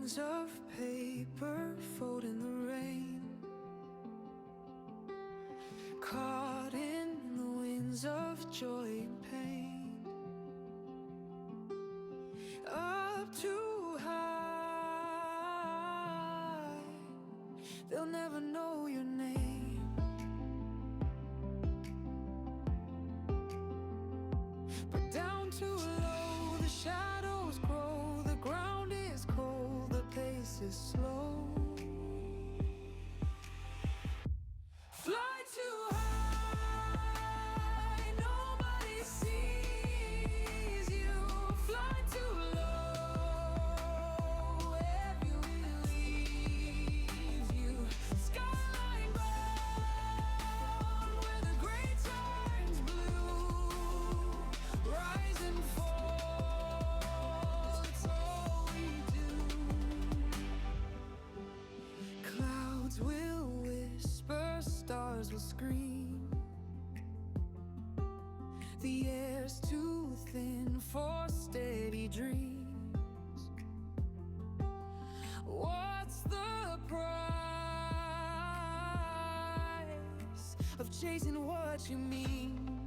Strings of paper fold in the rain, caught in the winds of joy and pain. Up too high, they'll never know your name. But down too low, the shadows grow, the ground is cold, the pace is slow. Fly too high, nobody sees you. Fly too low, every wind leaves you. Skyline brown, where the gray times blue. Rise and fall, it's all we do. Clouds will whisper, stars will scream. The air's too thin for steady dreams. What's the price of chasing what you mean?